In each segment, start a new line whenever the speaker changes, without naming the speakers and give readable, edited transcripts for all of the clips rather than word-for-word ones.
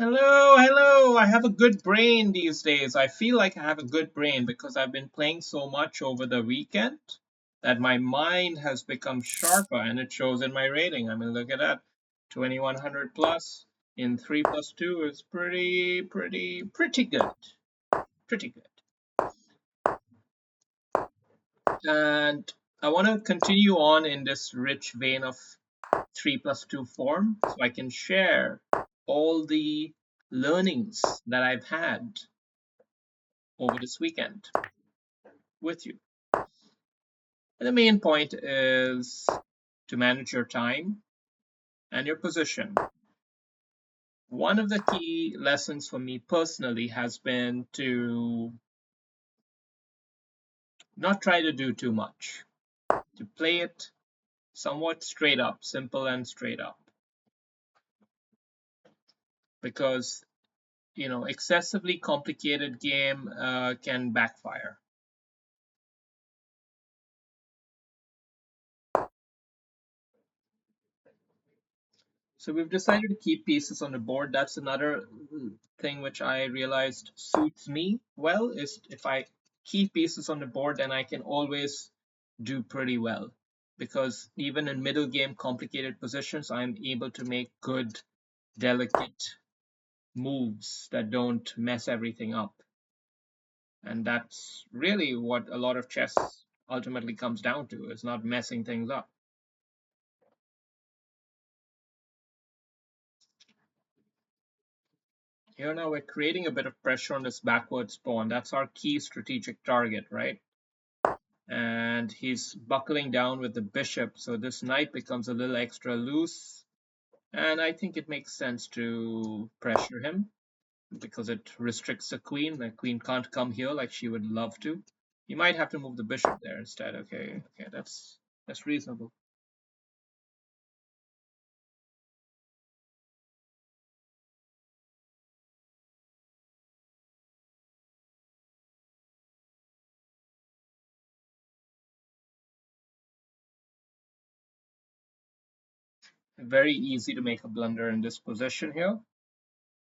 Hello, hello. I have a good brain these days. I feel like I have a good brain because I've been playing so much over the weekend that my mind has become sharper and it shows in my rating. I mean, look at that. 2100 plus in 3 plus 2 is pretty good. Pretty good. And I want to continue on in this rich vein of 3 plus 2 form so I can share all the learnings that I've had over this weekend with you. And the main point is to manage your time and your position. One of the key lessons for me personally has been to not try to do too much, to play it somewhat straight up, simple and straight up, because excessively complicated game can backfire. So we've decided to keep pieces on the board. That's another thing which I realized suits me well is if I keep pieces on the board, then I can always do pretty well. Because even in middle game complicated positions, I'm able to make good, delicate moves that don't mess everything up. And that's really what a lot of chess ultimately comes down to, is not messing things up. Here now we're creating a bit of pressure on this backward pawn. That's our key strategic target, right? And he's buckling down with the bishop, so this knight becomes a little extra loose. And I think it makes sense to pressure him because it restricts the queen. The queen can't come here like she would love to. You might have to move the bishop there instead. Okay, okay, that's reasonable. Very easy to make a blunder in this position here.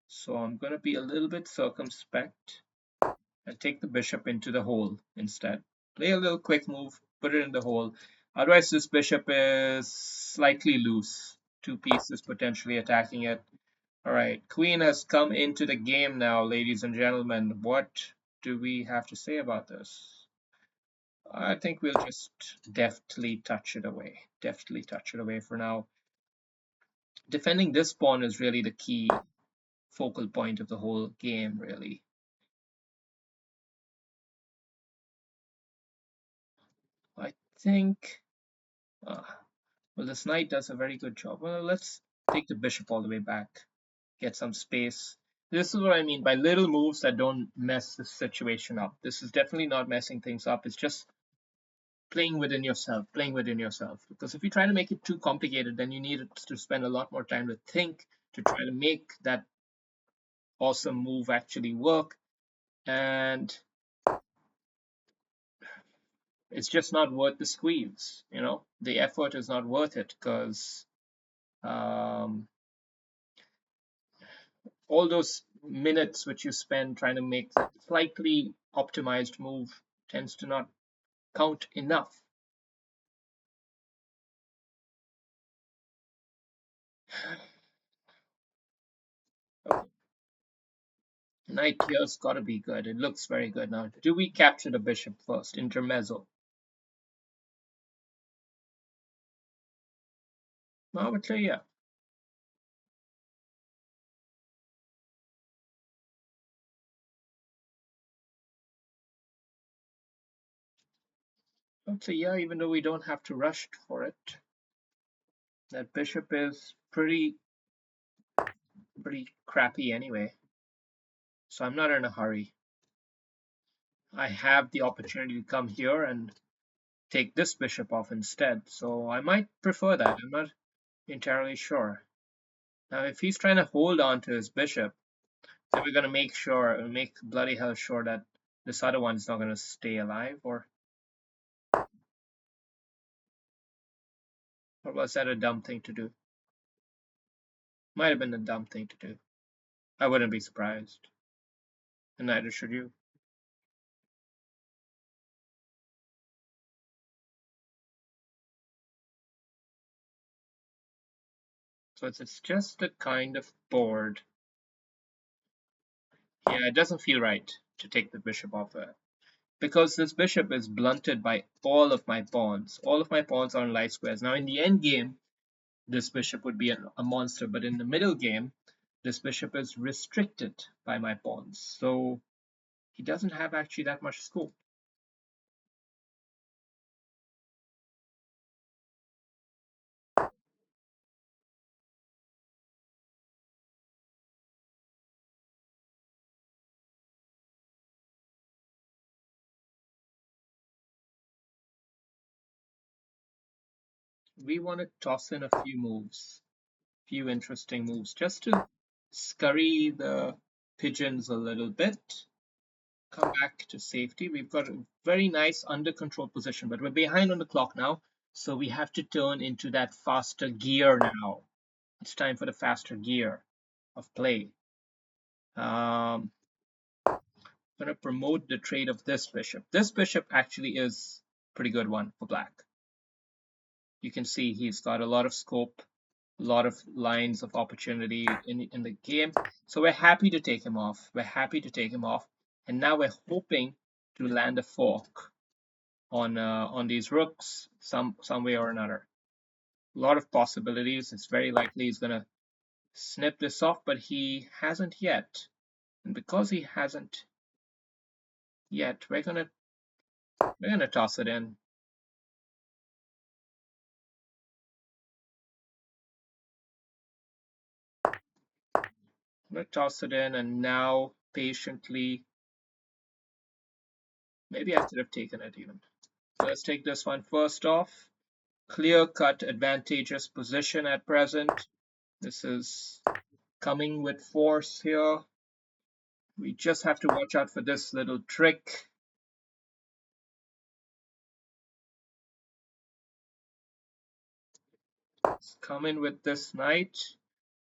So I'm going to be a little bit circumspect and take the bishop into the hole instead. Play a little quick move, put it in the hole. Otherwise, this bishop is slightly loose. Two pieces potentially attacking it. All right, queen has come into the game now, ladies and gentlemen. What do we have to say about this? I think we'll just deftly touch it away. Deftly touch it away for now. Defending this pawn is really the key focal point of the whole game, really. I think uh, well, this knight does a very good job. Well, let's take the bishop all the way back, get some space. This is what I mean by little moves that don't mess the situation up. This is definitely not messing things up. It's just playing within yourself, playing within yourself. Because if you try to make it too complicated, then you need to spend a lot more time to think, to try to make that awesome move actually work. And it's just not worth the squeeze, The effort is not worth it because um, all those minutes which you spend trying to make that slightly optimized move tends to not count enough. Okay. Knight here's got to be good. It looks very good now. Do we capture the bishop first? Intermezzo. I would say yeah. I would say yeah, even though we don't have to rush for it. That bishop is pretty crappy anyway. So I'm not in a hurry. I have the opportunity to come here and take this bishop off instead. So I might prefer that. I'm not entirely sure. Now, if he's trying to hold on to his bishop, then we're going to make bloody hell sure that this other one's not going to stay alive. Or was that a dumb thing to do? Might have been a dumb thing to do. I wouldn't be surprised, and neither should you. So it's just the kind of board. Yeah, it doesn't feel right to take the bishop off there. Because this bishop is blunted by all of my pawns. All of my pawns are on light squares. Now in the end game, this bishop would be a monster, but in the middle game, this bishop is restricted by my pawns. So he doesn't have actually that much scope. We want to toss in a few moves, few interesting moves, just to scurry the pigeons a little bit. Come back to safety. We've got a very nice under control position, but we're behind on the clock now. So we have to turn into that faster gear now. It's time for the faster gear of play. I'm going to promote the trade of this bishop. This bishop actually is a pretty good one for black. You can see he's got a lot of scope, a lot of lines of opportunity in the game. So we're happy to take him off. We're happy to take him off. And now we're hoping to land a fork on these rooks some way or another. A lot of possibilities. It's very likely he's gonna snip this off, but he hasn't yet. And because he hasn't yet, we're gonna toss it in. I'm gonna toss it in, and now patiently, maybe I should have taken it even. So let's take this one first off. Clear cut advantageous position at present. This is coming with force here. We just have to watch out for this little trick. Let's come in with this knight.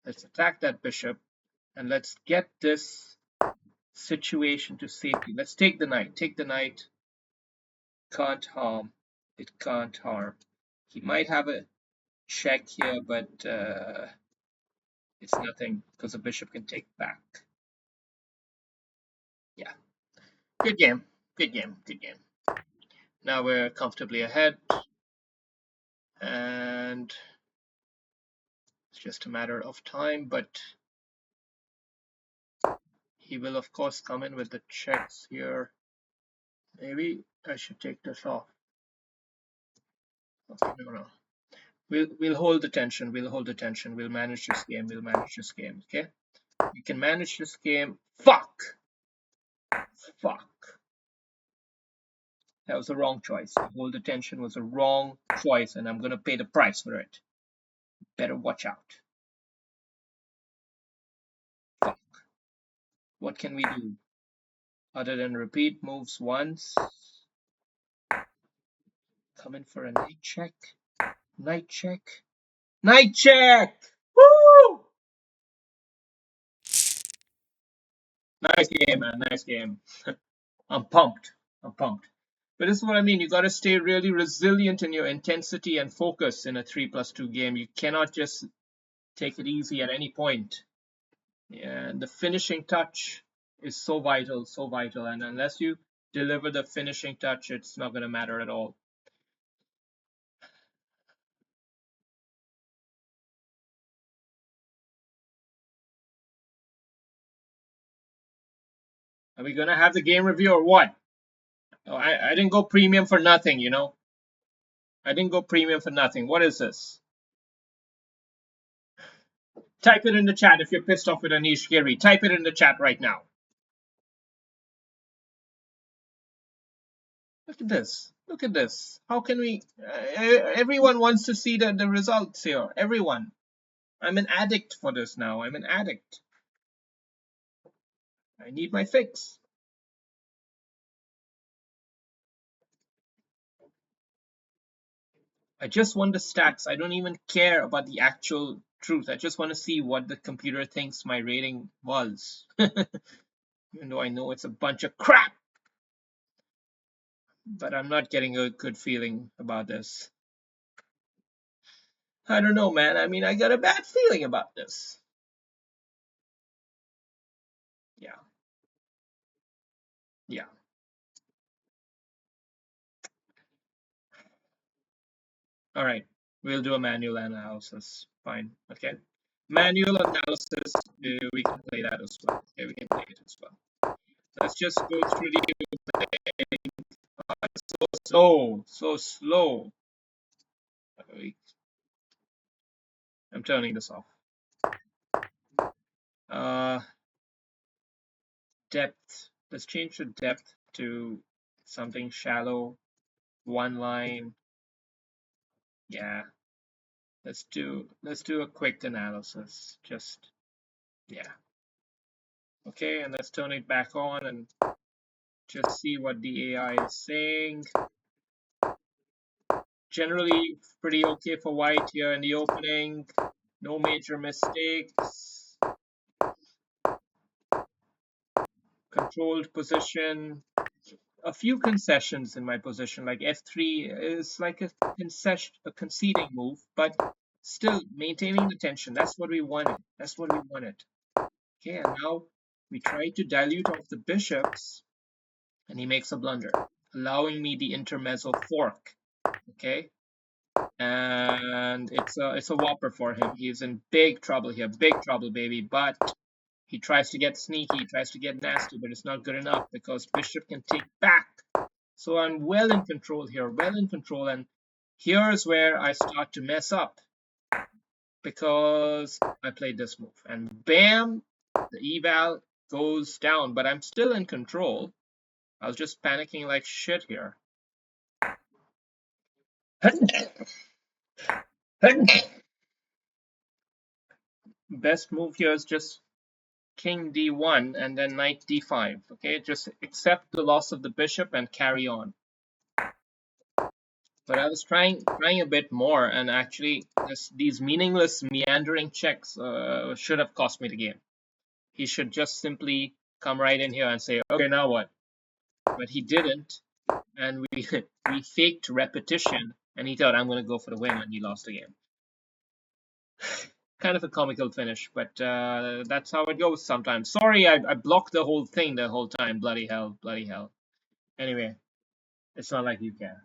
Let's attack that bishop and let's get this situation to safety. Let's take the knight. Take the knight. Can't harm. It can't harm. He might have a check here, but it's nothing because the bishop can take back. Yeah. Good game. Good game. Good game. Now we're comfortably ahead. And it's just a matter of time, but he will of course come in with the checks here. Maybe I should take this off. Okay, no. We'll hold the tension. We'll hold the tension. We'll manage this game. We'll manage this game. Okay? We can manage this game. Fuck! Fuck. That was the wrong choice. Hold the tension was a wrong choice, and I'm gonna pay the price for it. Better watch out. Fuck. What can we do? Other than repeat moves once. Come in for a knight check. Knight check. Knight check! Woo! Nice game, man. Nice game. I'm pumped. I'm pumped. But this is what I mean. You got to stay really resilient in your intensity and focus in a 3+2 game. You cannot just take it easy at any point. Yeah, and the finishing touch is so vital, so vital. And unless you deliver the finishing touch, it's not going to matter at all. Are we going to have the game review or what? Oh, I didn't go premium for nothing, you know? I didn't go premium for nothing. What is this? Type it in the chat if you're pissed off with Anish Giri. Type it in the chat right now. Look at this. Look at this. How can we? Everyone wants to see the results here. Everyone. I'm an addict for this now. I'm an addict. I need my fix. I just want the stats. I don't even care about the actual truth. I just want to see what the computer thinks my rating was. Even though I know it's a bunch of crap, but I'm not getting a good feeling about this. I don't know, man. I mean, I got a bad feeling about this. Yeah, yeah. All right, we'll do a manual analysis. Fine. Okay. Manual analysis, we can play that as well. Okay, we can play it as well. Let's just go through the so slow. I'm turning this off. Uh, Depth. Let's change the depth to something shallow. One line. Yeah. Let's do a quick analysis. Just yeah. Okay, and let's turn it back on and just see what the AI is saying. Generally pretty okay for white here in the opening. No major mistakes. Controlled position. A few concessions in my position, like f3 is like a conceding move, but still maintaining the tension. That's what we wanted. That's what we wanted. Okay, and now we try to dilute off the bishops, and he makes a blunder, allowing me the intermezzo fork. Okay, and it's a whopper for him. He's in big trouble here, big trouble, baby. But he tries to get sneaky, he tries to get nasty, but it's not good enough because bishop can take back. So I'm well in control here, well in control, and here's where I start to mess up because I played this move, and bam, the eval goes down, but I'm still in control. I was just panicking like shit here. Best move here is just king d1 and then knight d5. Okay, just accept the loss of the bishop and carry on. But I was trying a bit more, and actually these meaningless meandering checks should have cost me the game. He should just simply come right in here and say, okay, now what? But he didn't, and we we faked repetition, and he thought I'm going to go for the win, and he lost the game. Kind of a comical finish, but that's how it goes sometimes. Sorry, I blocked the whole thing the whole time. Bloody hell, bloody hell. Anyway, it's not like you care.